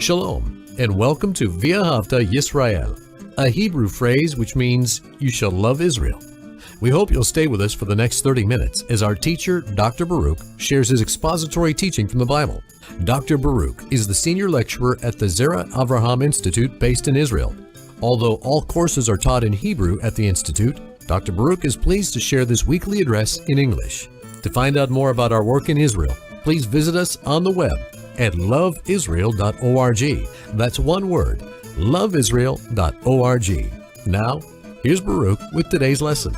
Shalom, and welcome to V'ahavta Yisrael, a Hebrew phrase which means you shall love Israel. We hope you'll stay with us for the next 30 minutes as our teacher, Dr. Baruch, shares his expository teaching from the Bible. Dr. Baruch is the senior lecturer at the Zera Avraham Institute based in Israel. Although all courses are taught in Hebrew at the Institute, Dr. Baruch is pleased to share this weekly address in English. To find out more about our work in Israel, please visit us on the web at LoveIsrael.org. That's one word, LoveIsrael.org. Now, here's Baruch with today's lesson.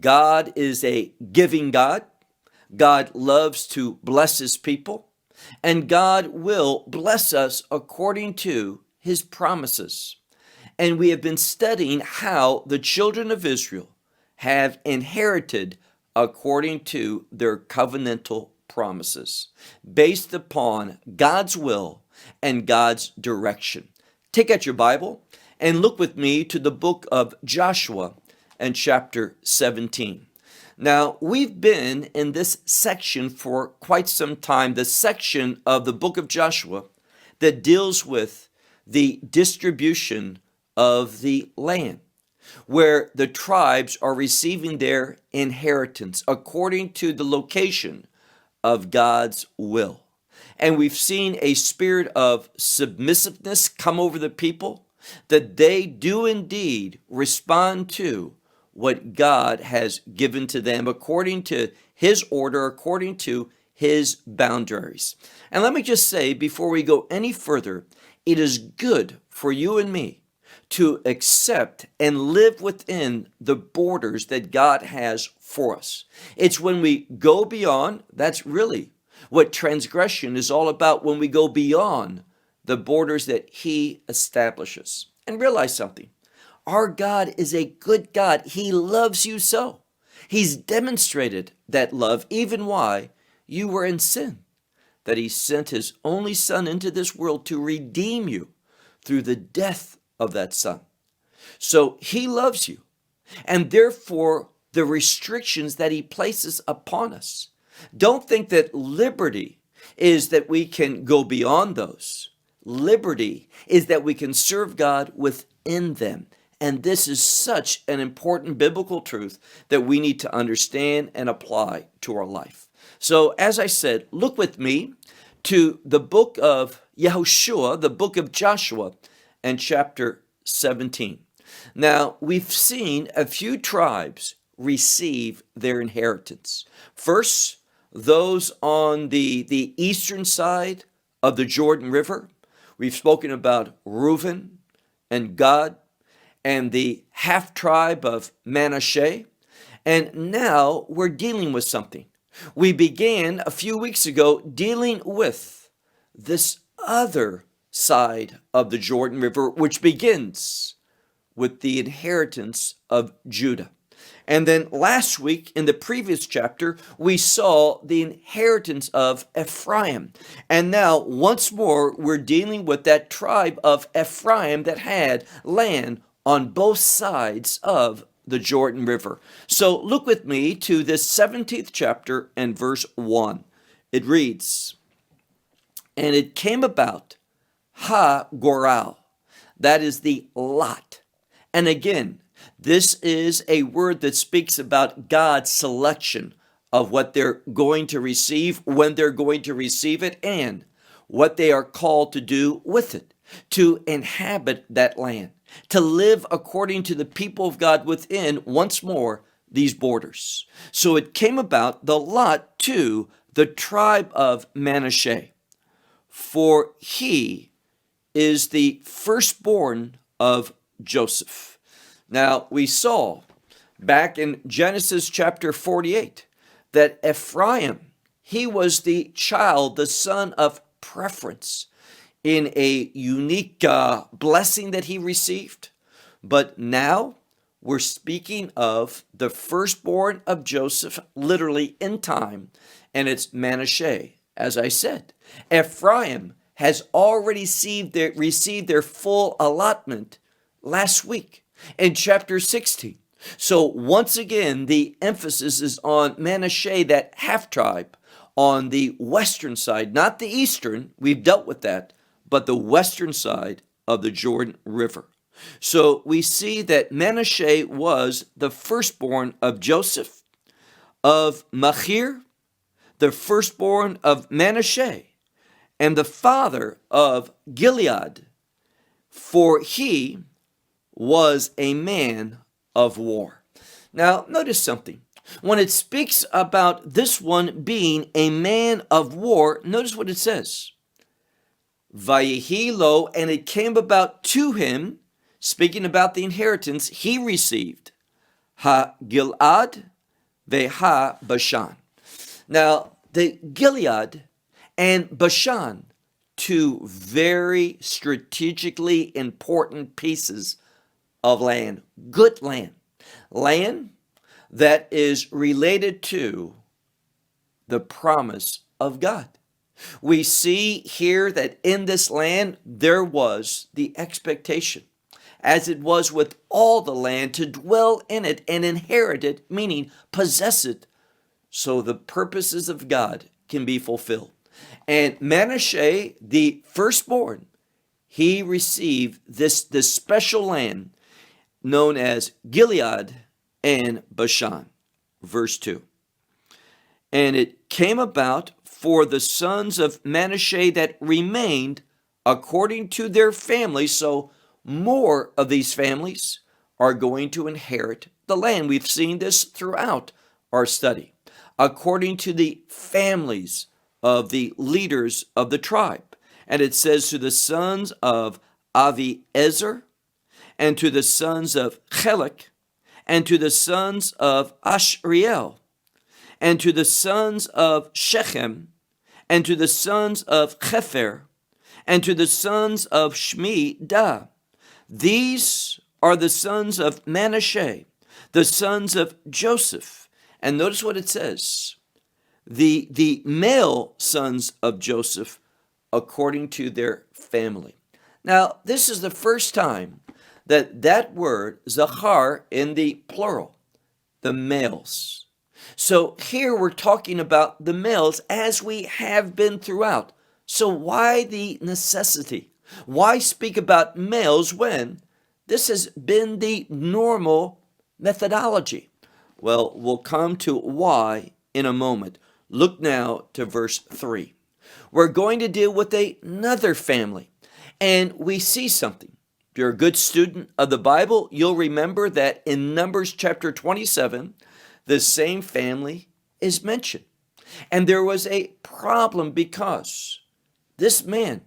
God is a giving God. God loves to bless His people, and God will bless us according to His promises. And we have been studying how the children of Israel have inherited according to their covenantal promises, based upon God's will and God's direction. Take out your Bible and look with me to the book of Joshua and chapter 17. Now, we've been in this section for quite some time, the section of the book of Joshua that deals with the distribution of the land, where the tribes are receiving their inheritance according to the location of God's will. And we've seen a spirit of submissiveness come over the people, that they do indeed respond to what God has given to them according to His order, according to His boundaries. And let me just say, before we go any further, it is good for you and me to accept and live within the borders that God has for us. It's when we go beyond, that's really what transgression is all about, when we go beyond the borders that He establishes. And realize something, our God is a good God. He loves you so. He's demonstrated that love even while you were in sin, that He sent His only Son into this world to redeem you through the death of that Son. So He loves you, and therefore the restrictions that He places upon us, don't think that liberty is that we can go beyond those. Liberty is that we can serve God within them. And this is such an important biblical truth that we need to understand and apply to our life. So as I said, look with me to the book of Yehoshua, the book of Joshua, and chapter 17. Now, we've seen a few tribes receive their inheritance. First, those on the eastern side of the Jordan River. We've spoken about Reuben and Gad and the half tribe of Manasseh. And now we're dealing with something. We began a few weeks ago dealing with this other side of the Jordan River, which begins with the inheritance of Judah. And then last week in the previous chapter, we saw the inheritance of Ephraim. And now once more, we're dealing with that tribe of Ephraim that had land on both sides of the Jordan River. So look with me to this 17th chapter and verse 1. It reads, "And it came about ha-goral," that is the lot. And again, this is a word that speaks about God's selection of what they're going to receive, when they're going to receive it, and what they are called to do with it, to inhabit that land, to live according to the people of God within, once more, these borders. So it came about the lot to the tribe of Manasseh, for he is the firstborn of Joseph. Now, we saw back in Genesis chapter 48 that Ephraim, he was the child, the son of preference in a unique blessing that he received. But now we're speaking of the firstborn of Joseph, literally in time, and it's Manasseh. As I said, Ephraim has already received their full allotment last week in chapter 16. So once again, the emphasis is on Manasseh, that half tribe, on the western side, not the eastern, we've dealt with that, but the western side of the Jordan River. So we see that Manasseh was the firstborn of Joseph, of Machir, the firstborn of Manasseh, and the father of Gilead, for he was a man of war. Now, notice something. When it speaks about this one being a man of war, notice what it says. Vayehi lo, and it came about to him, speaking about the inheritance he received, Ha-Gilad veha-Bashan. Now, the Gilead and Bashan, two very strategically important pieces of land, good land, land that is related to the promise of God. We see here that in this land there was the expectation, as it was with all the land, to dwell in it and inherit it, meaning possess it, so the purposes of God can be fulfilled. And Manasseh, the firstborn, he received this special land known as Gilead and Bashan. Verse 2. And it came about for the sons of Manasseh that remained according to their families, so more of these families are going to inherit the land. We've seen this throughout our study. According to the families of the leaders of the tribe. And it says to the sons of Aviezer, and to the sons of Chelek, and to the sons of Ashriel, and to the sons of Shechem, and to the sons of Chepher, and to the sons of Shmi-da. These are the sons of Manasseh, the sons of Joseph. And notice what it says. The male sons of Joseph according to their family. Now, this is the first time that word, Zachar, in the plural, the males. So here we're talking about the males as we have been throughout. So why the necessity? Why speak about males when this has been the normal methodology? Well, we'll come to why in a moment. Look now to verse 3. We're going to deal with another family, and we see something. If you're a good student of the Bible, you'll remember that in Numbers chapter 27, the same family is mentioned. And there was a problem because this man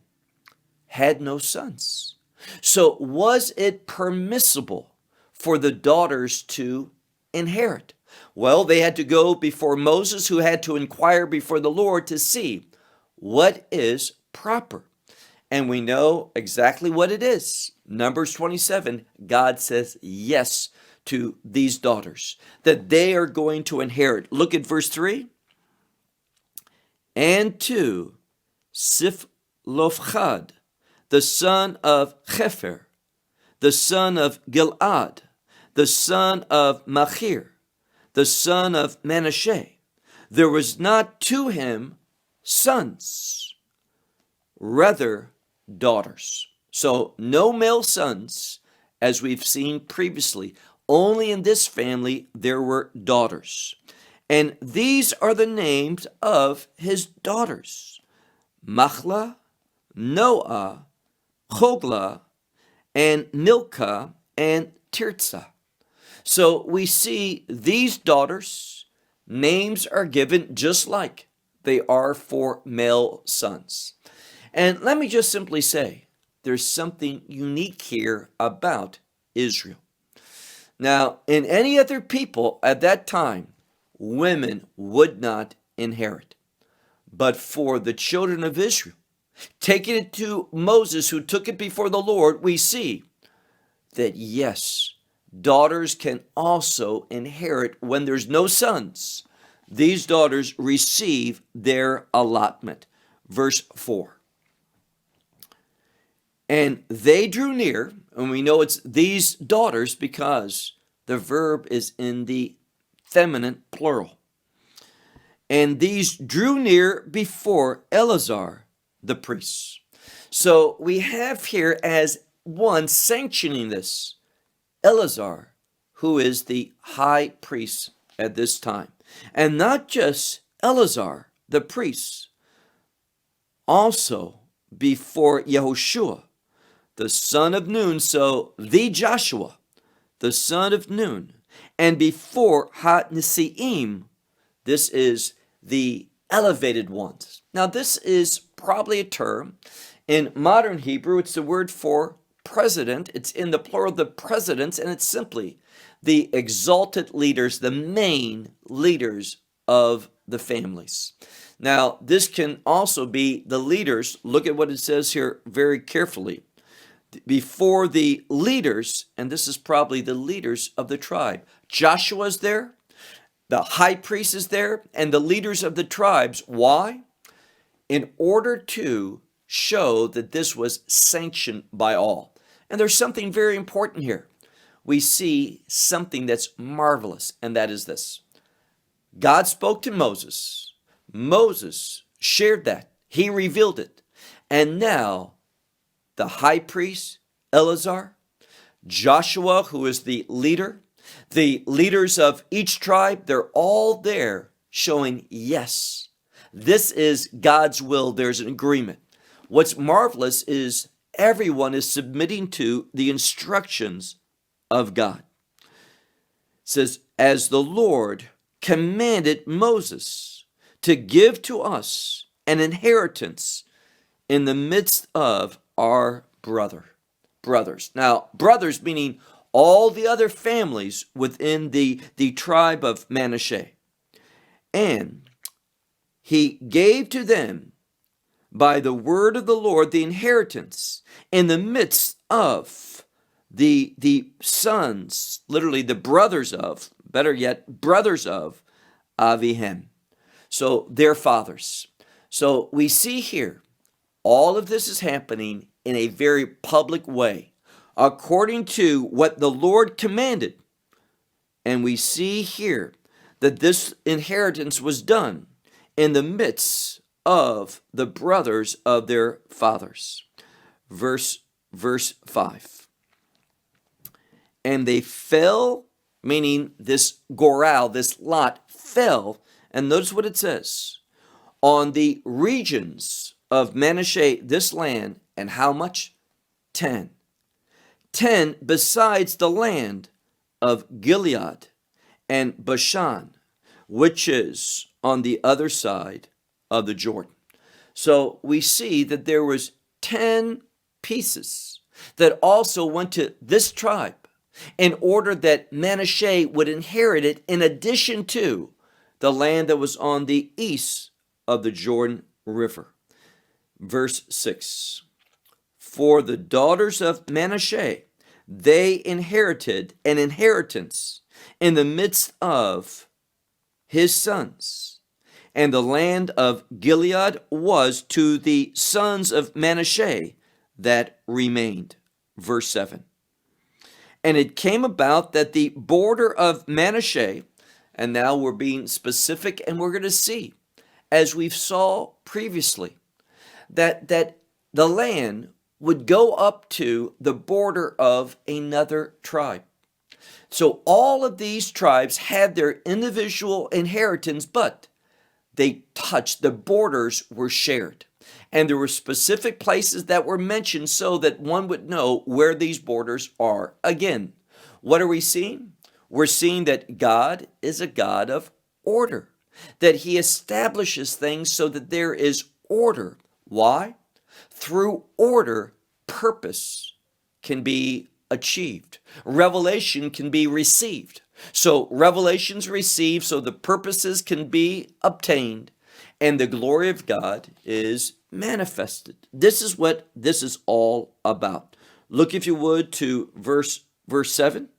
had no sons. So was it permissible for the daughters to inherit? Well, they had to go before Moses, who had to inquire before the Lord to see what is proper. And we know exactly what it is. Numbers 27, God says yes to these daughters, that they are going to inherit. Look at verse 3. And to Siflophchad, the son of Chepher, the son of Gilad, the son of Machir, the son of Manasseh, there was not to him sons, rather daughters. So no male sons, as we've seen previously. Only in this family there were daughters. And these are the names of his daughters: Machla, Noah, Chogla, and Milcah, and Tirzah. So we see these daughters, names are given just like they are for male sons. And let me just simply say, there's something unique here about Israel. Now, in any other people at that time, women would not inherit. But for the children of Israel, taking it to Moses, who took it before the Lord, we see that yes, daughters can also inherit when there's no sons. These daughters receive their allotment. Verse 4. And they drew near, and we know it's these daughters because the verb is in the feminine plural. and these drew near before Eleazar the priest. So we have here as one sanctioning this, Eleazar, who is the high priest at this time. And not just Eleazar, the priest, also before Yehoshua, the son of Nun, so the Joshua, the son of Nun, and before Ha-Nesiim, this is the elevated ones. Now this is probably a term. In modern Hebrew, it's the word for president. It's in the plural, the presidents, and it's simply the exalted leaders, the main leaders of the families. Now, this can also be the leaders. Look at what it says here very carefully. Before the leaders, and this is probably the leaders of the tribe. Joshua's there, the high priest is there, and the leaders of the tribes. Why? In order to show that this was sanctioned by all. And there's something very important here. We see something that's marvelous, and that is this. God spoke to Moses. Moses shared that. He revealed it. And now the high priest, Eleazar, Joshua, who is the leaders of each tribe, they're all there showing, yes, this is God's will. There's an agreement. What's marvelous is everyone is submitting to the instructions of God. It says, as the Lord commanded Moses to give to us an inheritance in the midst of our brothers. Now, brothers meaning all the other families within the tribe of Manasseh. And he gave to them by the word of the Lord the inheritance in the midst of the sons, literally the brothers of, better yet, brothers of Ephraim. So their fathers. So we see here, all of this is happening in a very public way, according to what the Lord commanded. And we see here that this inheritance was done in the midst of the brothers of their fathers. Verse 5. And they fell, meaning this goral, this lot fell, and notice what it says, on the regions of Manasseh, this land, and how much? 10. 10 besides the land of Gilead and Bashan, which is on the other side of the Jordan. So we see that there was 10 pieces that also went to this tribe in order that Manasseh would inherit it in addition to the land that was on the east of the Jordan River. Verse 6. For the daughters of Manasseh, they inherited an inheritance in the midst of his sons. And the land of Gilead was to the sons of Manasseh that remained. Verse 7. And it came about that the border of Manasseh, and now we're being specific, and we're going to see, as we saw previously, that the land would go up to the border of another tribe. So all of these tribes had their individual inheritance, but they touched, the borders were shared. And there were specific places that were mentioned so that one would know where these borders are. Again, what are we seeing? We're seeing that God is a God of order, that he establishes things so that there is order. Why? Through order, purpose can be achieved. Revelation can be received. So revelation's received so the purposes can be obtained and the glory of God is manifested. This is what this is all about. Look, if you would, to verse 7,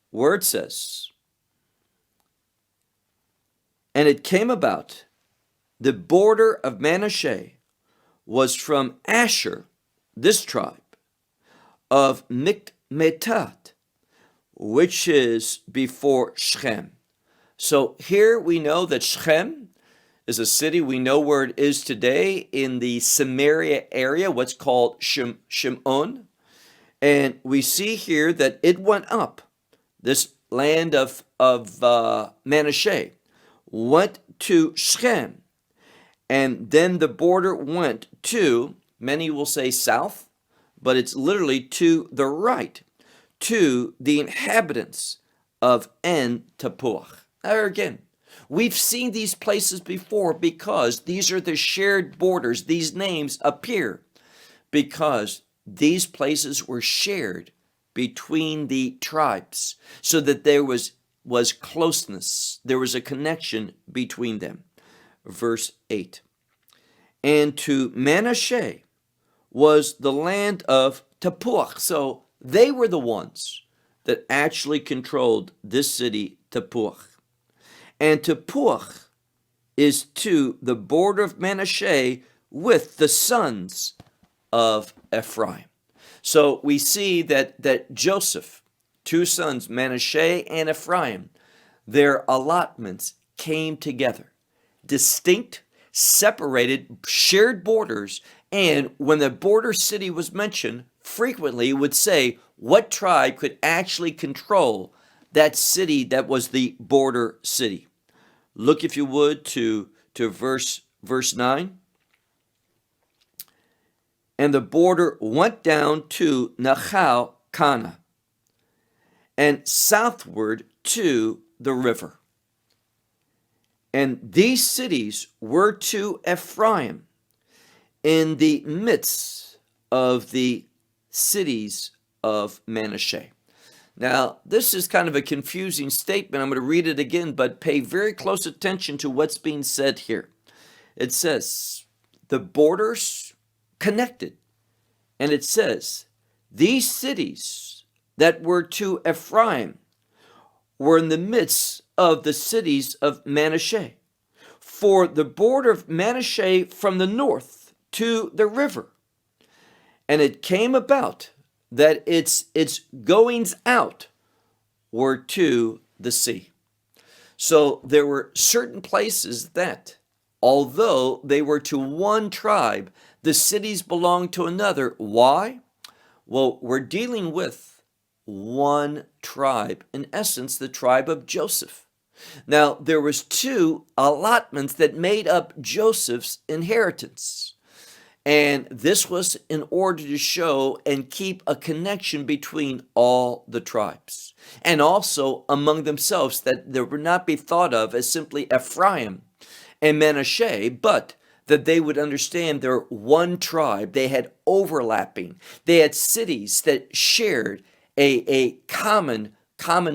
where it says, and it came about, the border of Manasseh was from Asher, this tribe, of Mikmetat, which is before Shechem. So here we know that Shechem, is a city. We know where it is today in the Samaria area, what's called Shimon. And we see here that it went up. This land of Manasseh went to Shechem. And then the border went to, many will say south, but it's literally to the right, to the inhabitants of En Tappuach. There again, we've seen these places before because these are the shared borders. These names appear because these places were shared between the tribes so that there was closeness. There was a connection between them. Verse 8. And to Manasseh was the land of Tappuach. So they were the ones that actually controlled this city, Tappuach. And Tappuach is to the border of Manasseh with the sons of Ephraim. So we see that Joseph, two sons, Manasseh and Ephraim, their allotments came together. Distinct, separated, shared borders, and when the border city was mentioned, frequently it would say what tribe could actually control that city that was the border city. Look, if you would, to verse 9. And the border went down to Nachal Kana, and southward to the river. And these cities were to Ephraim in the midst of the cities of Manasseh. Now, this is kind of a confusing statement. I'm going to read it again, but pay very close attention to what's being said here. It says, the borders connected. And it says, these cities that were to Ephraim were in the midst of the cities of Manasseh. For the border of Manasseh from the north to the river. And it came about that its goings out were to the sea. So there were certain places that, although they were to one tribe, the cities belonged to another. Why? Well, we're dealing with one tribe, in essence, the tribe of Joseph. Now, there was two allotments that made up Joseph's inheritance. And this was in order to show and keep a connection between all the tribes. And also among themselves, that they would not be thought of as simply Ephraim and Manasseh, but that they would understand they're one tribe. They had overlapping. They had cities that shared a common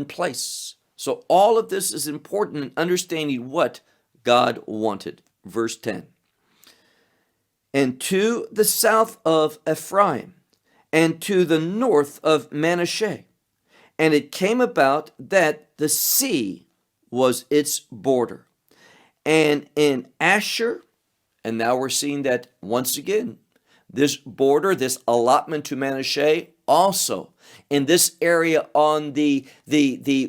place. So all of this is important in understanding what God wanted. Verse 10. And to the south of Ephraim, and to the north of Manasseh. And it came about that the sea was its border. And in Asher, and now we're seeing that once again, this border, this allotment to Manasseh, also in this area on the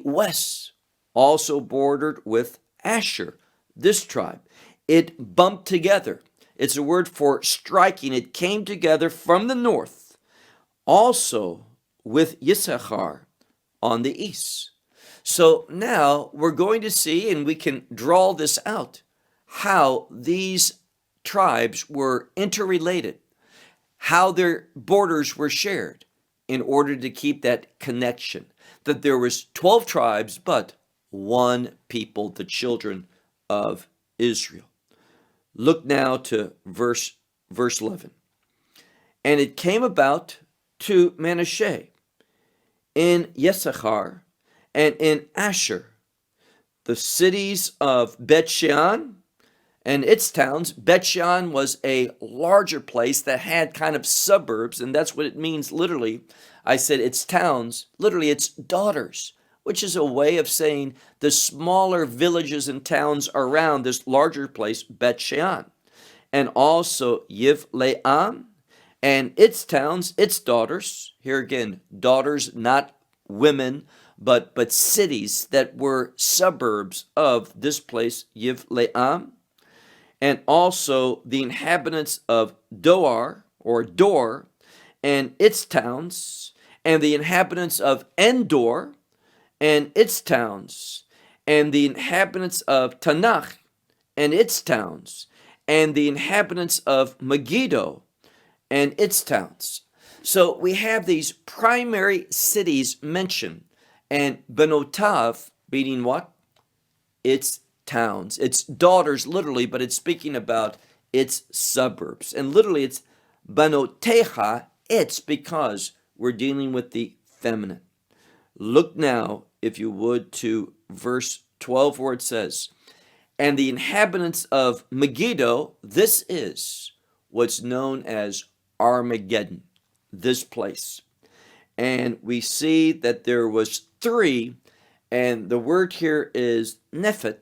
west, also bordered with Asher, this tribe. It bumped together. It's a word for striking. It came together from the north, also with Issachar on the east. So now we're going to see, and we can draw this out, how these tribes were interrelated, how their borders were shared in order to keep that connection, that there was 12 tribes, but one people, the children of Israel. Look now to verse 11. And it came about to Manasseh in Issachar and in Asher, the cities of Bet-Shean and its towns. Bet-Shean was a larger place that had kind of suburbs, and that's what it means literally. I said its towns, literally its daughters, which is a way of saying the smaller villages and towns around this larger place, Bet-Shean. And also Yivleam and its towns, its daughters. Here again, daughters, not women, but cities that were suburbs of this place, Yivleam. and also the inhabitants of Doar or Dor and its towns, and the inhabitants of Endor and its towns, and the inhabitants of Tanakh and its towns, and the inhabitants of Megiddo and its towns. So we have these primary cities mentioned, and Benotav, meaning what? Its towns, its daughters, literally, but it's speaking about its suburbs. And literally, it's Banoteha, it's, because we're dealing with the feminine. Look now, if you would, to verse 12, where it says, and the inhabitants of Megiddo, this is what's known as Armageddon, this place. And we see that there was three, and the word here is Nephet,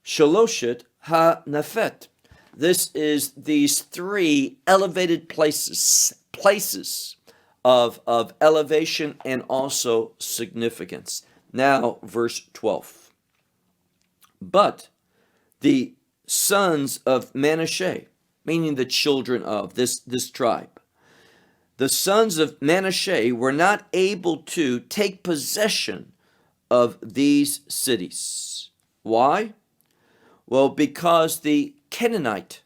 Shaloshet ha-Nephet. This is these three elevated places of elevation and also significance. Now, verse 12. But the sons of Manasseh, meaning the children of this tribe, the sons of Manasseh were not able to take possession of these cities. Why? Well, because the Canaanite,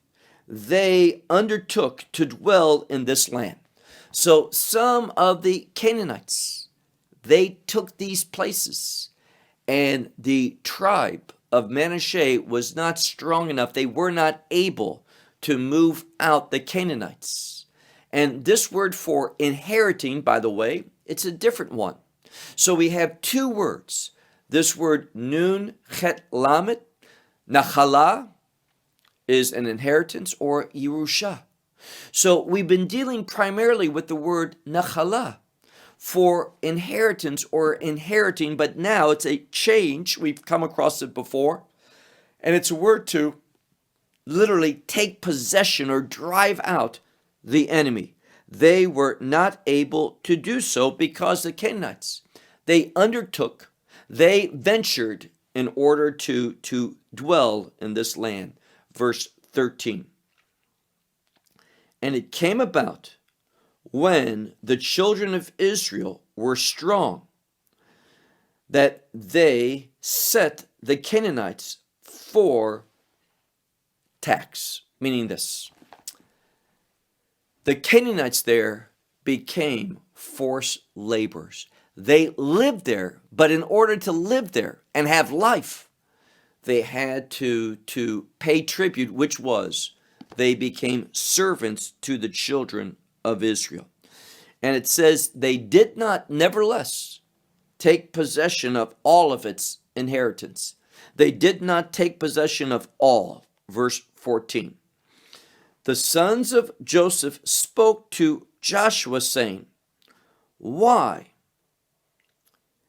they undertook to dwell in this land. So some of the Canaanites, they took these places, and the tribe of Manasseh was not strong enough. They were not able to move out the Canaanites. And this word for inheriting, by the way, it's a different one. So we have two words. This word nun chet lamet, nachala, is an inheritance, or Yerusha. So we've been dealing primarily with the word nachala for inheritance or inheriting, but now it's a change. We've come across it before, and it's a word to literally take possession or drive out the enemy. They were not able to do so because the Canaanites, they undertook, they ventured in order to dwell in this land. Verse 13. And it came about when the children of Israel were strong that they set the Canaanites for tax, meaning this. The Canaanites there became forced laborers. They lived there, but in order to live there and have life, they had to pay tribute, which was they became servants to the children of Israel. And it says they did not, nevertheless, take possession of all of its inheritance. They did not take possession of all. Verse 14. The sons of Joseph spoke to Joshua, saying, why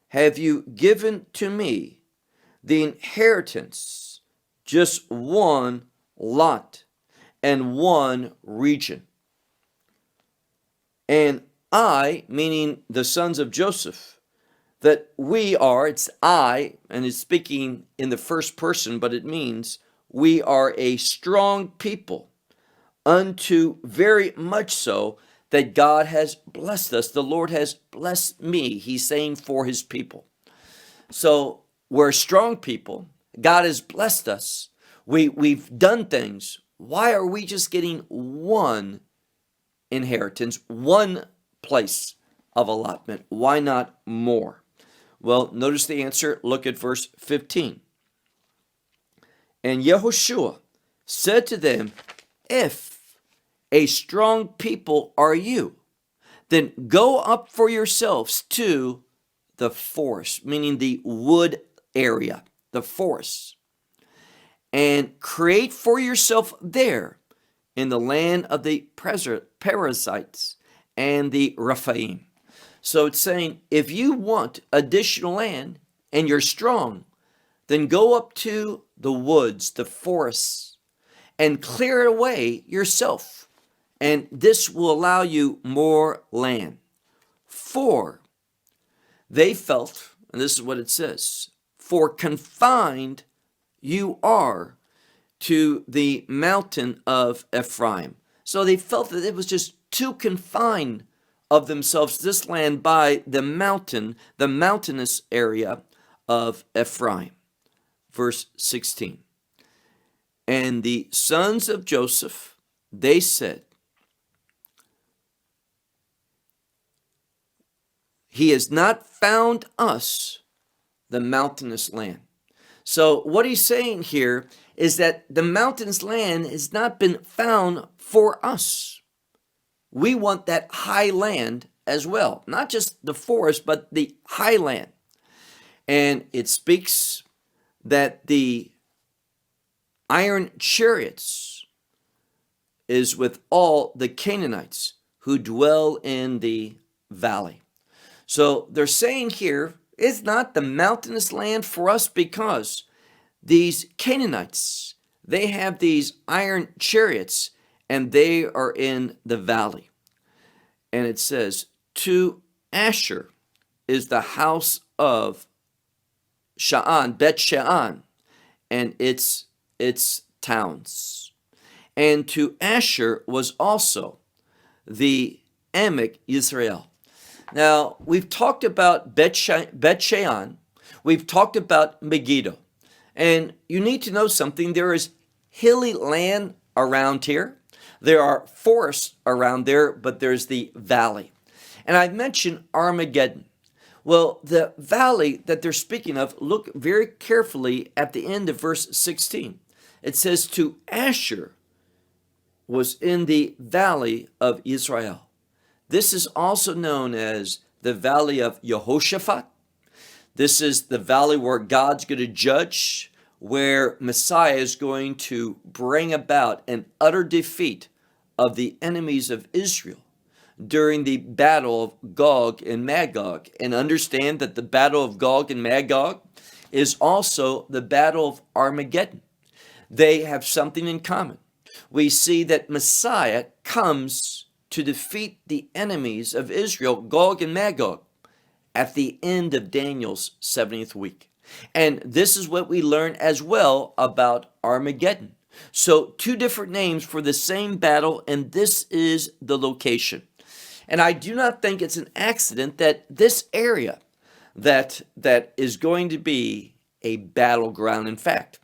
have you given to me the inheritance, just one lot and one region? And I, meaning the sons of Joseph, that we are, it's I, and it's speaking in the first person, but it means we are a strong people, unto very much so that God has blessed us. The Lord has blessed me, he's saying, for his people. So we're a strong people. God has blessed us. We've done things. Why are we just getting one inheritance, one place of allotment? Why not more? Well, notice the answer. Look at verse 15. And Yehoshua said to them, if a strong people are you, then go up for yourselves to the forest, meaning the wood area, the forest, and create for yourself there in the land of the Perizzites and the Rephaim. So it's saying, if you want additional land and you're strong, then go up to the woods, the forests, and clear it away yourself. And this will allow you more land. For they felt, and this is what it says, for confined you are to the mountain of Ephraim. So they felt that it was just too confined of themselves, this land, by the mountain, the mountainous area of Ephraim. Verse 16. And the sons of Joseph, they said, he has not found us the mountainous land. So what he's saying here is that the mountainous land has not been found for us. We want that high land as well, not just the forest, but the high land. And it speaks that the iron chariots is with all the Canaanites who dwell in the valley. So they're saying here, it's not the mountainous land for us because these Canaanites, they have these iron chariots and they are in the valley. And it says, to Asher is the house of Sha'an, Bet Sha'an, and its towns. And to Asher was also the Emek Yisrael. Now, we've talked about Bet Shean, we've talked about Megiddo, and you need to know something. There is hilly land around here. There are forests around there, but there's the valley. And I mentioned Armageddon. Well, the valley that they're speaking of, look very carefully at the end of verse 16. It says, to Asher was in the valley of Israel. This is also known as the valley of Jehoshaphat. This is the valley where God's going to judge, where Messiah is going to bring about an utter defeat of the enemies of Israel during the battle of Gog and Magog. And understand that the battle of Gog and Magog is also the battle of Armageddon. They have something in common. We see that Messiah comes to defeat the enemies of Israel, Gog and Magog, at the end of Daniel's 70th week. And this is what we learn as well about Armageddon. So two different names for the same battle, and this is the location. And I do not think it's an accident that this area that is going to be a battleground. In fact,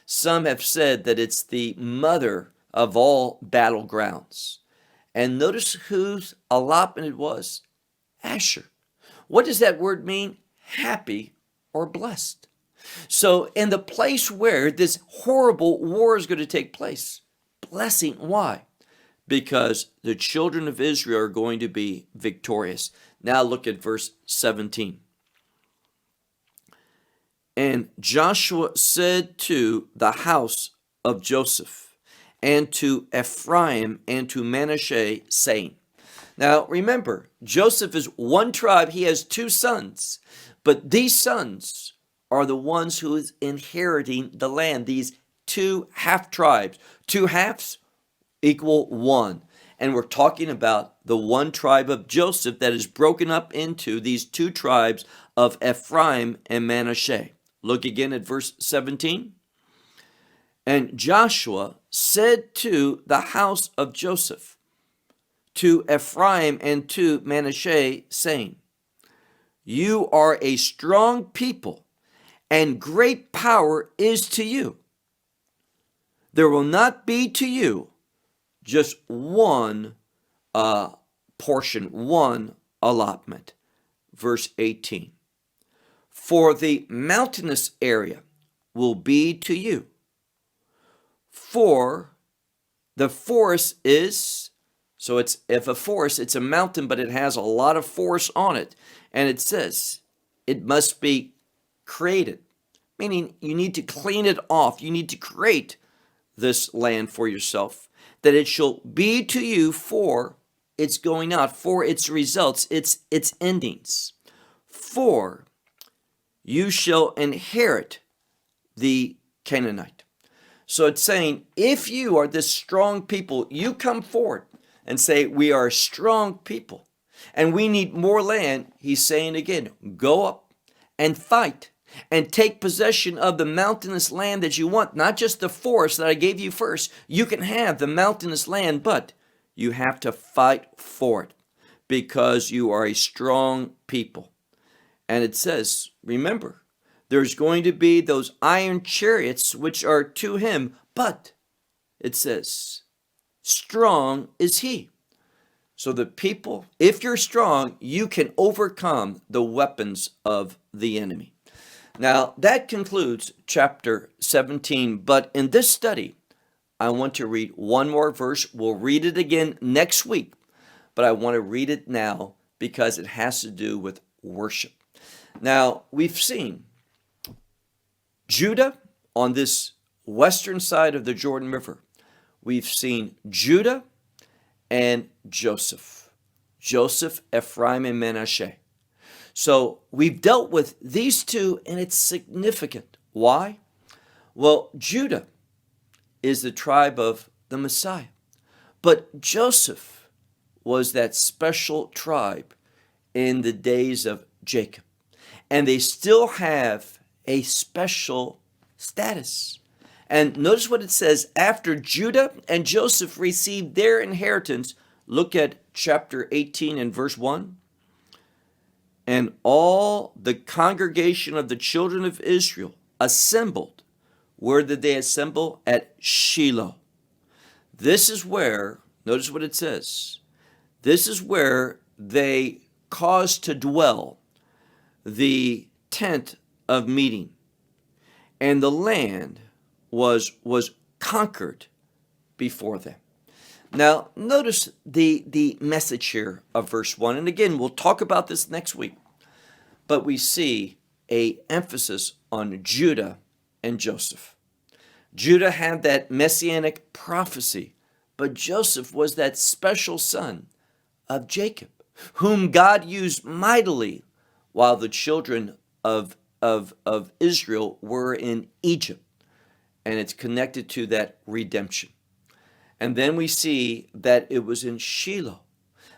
some have said that it's the mother of all battlegrounds. And notice whose allotment it was? Asher. What does that word mean? Happy or blessed. So in the place where this horrible war is going to take place, blessing. Why? Because the children of Israel are going to be victorious. Now look at verse 17. And Joshua said to the house of Joseph, and to Ephraim and to Manasseh, saying. Now remember, Joseph is one tribe, he has two sons, but these sons are the ones who is inheriting the land, these two half tribes. Two halves equal one. And we're talking about the one tribe of Joseph that is broken up into these two tribes of Ephraim and Manasseh. Look again at verse 17. And Joshua said to the house of Joseph, to Ephraim and to Manasseh, saying, you are a strong people, and great power is to you. There will not be to you just one portion, one allotment. Verse 18. For the mountainous area will be to you. For the forest is, so it's, if a forest, it's a mountain, but it has a lot of forest on it. And it says it must be created, meaning you need to clean it off. You need to create this land for yourself, that it shall be to you for its going out, for its results, its endings. For you shall inherit the Canaanite. So it's saying, if you are this strong people, you come forward and say, we are a strong people and we need more land. He's saying again, go up and fight. and take possession of the mountainous land that you want, not just the forest that I gave you first. You can have the mountainous land, but you have to fight for it because you are a strong people. And it says, remember, there's going to be those iron chariots which are to him, but it says, strong is he. So the people, if you're strong, you can overcome the weapons of the enemy. Now, that concludes chapter 17, but in this study, I want to read one more verse. We'll read it again next week, but I want to read it now because it has to do with worship. Now, we've seen Judah on this western side of the Jordan River. We've seen Judah and Joseph, Ephraim, and Manasseh. So we've dealt with these two, and it's significant. Why? Well, Judah is the tribe of the Messiah, but Joseph was that special tribe in the days of Jacob, and they still have a special status. And notice what it says, after Judah and Joseph received their inheritance, look at chapter 18 and verse 1. And all the congregation of the children of Israel assembled. Where did they assemble? At Shiloh. This is where, notice what it says, this is where they caused to dwell the tent of meeting. And the land was conquered before them. Now, notice the message here of verse 1. And again, we'll talk about this next week. But we see an emphasis on Judah and Joseph. Judah had that messianic prophecy, but Joseph was that special son of Jacob, whom God used mightily while the children of Israel were in Egypt. And it's connected to that redemption. And then we see that it was in Shiloh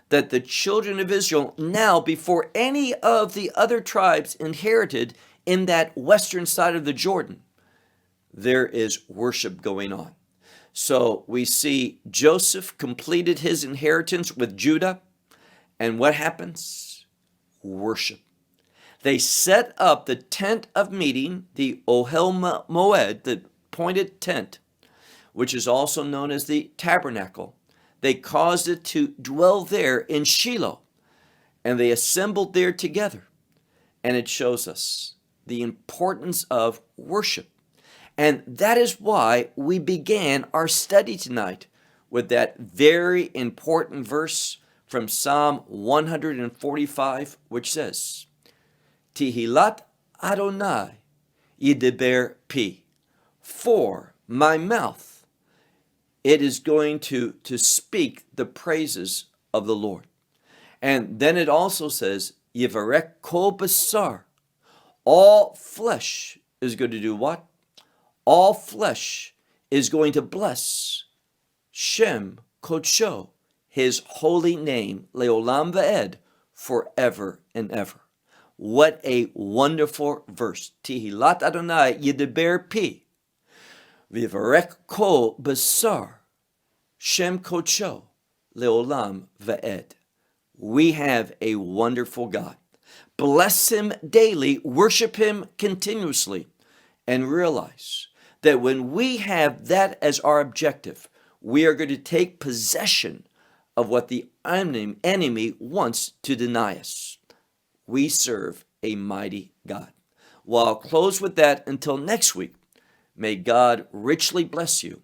that the children of Israel, now before any of the other tribes inherited in that western side of the Jordan, there is worship going on. So we see Joseph completed his inheritance with Judah. And what happens? Worship. They set up the tent of meeting, the Ohel Moed, the pointed tent, which is also known as the tabernacle. They caused it to dwell there in Shiloh, and they assembled there together. And it shows us the importance of worship. And that is why we began our study tonight with that very important verse from Psalm 145, which says, Tihilat Adonai yideber pi. For my mouth, it is going to speak the praises of the Lord. And then it also says, Yivarek kol basar. All flesh is going to do what? All flesh is going to bless Shem Kodsho, his holy name, Leolam Va'ed, forever and ever. What a wonderful verse. Tihilat Adonai yideber pi. Vivarek kol basar, Shem Kodsho, Leolam Va'ed. We have a wonderful God. Bless him daily, worship him continuously, and realize that when we have that as our objective, we are going to take possession of what the enemy wants to deny us. We serve a mighty God. Well, I'll close with that until next week. May God richly bless you.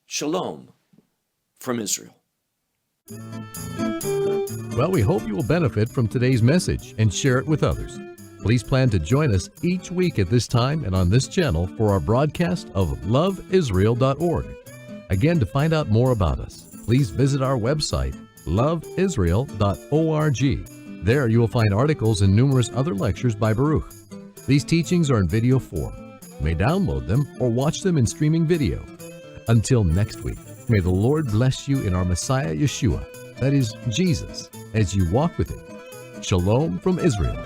Shalom from Israel. Well, we hope you will benefit from today's message and share it with others. Please plan to join us each week at this time and on this channel for our broadcast of LoveIsrael.org. Again, to find out more about us, please visit our website, LoveIsrael.org. There you will find articles and numerous other lectures by Baruch. These teachings are in video form. You may download them or watch them in streaming video. Until next week, may the Lord bless you in our Messiah Yeshua, that is Jesus, as you walk with him. Shalom from Israel.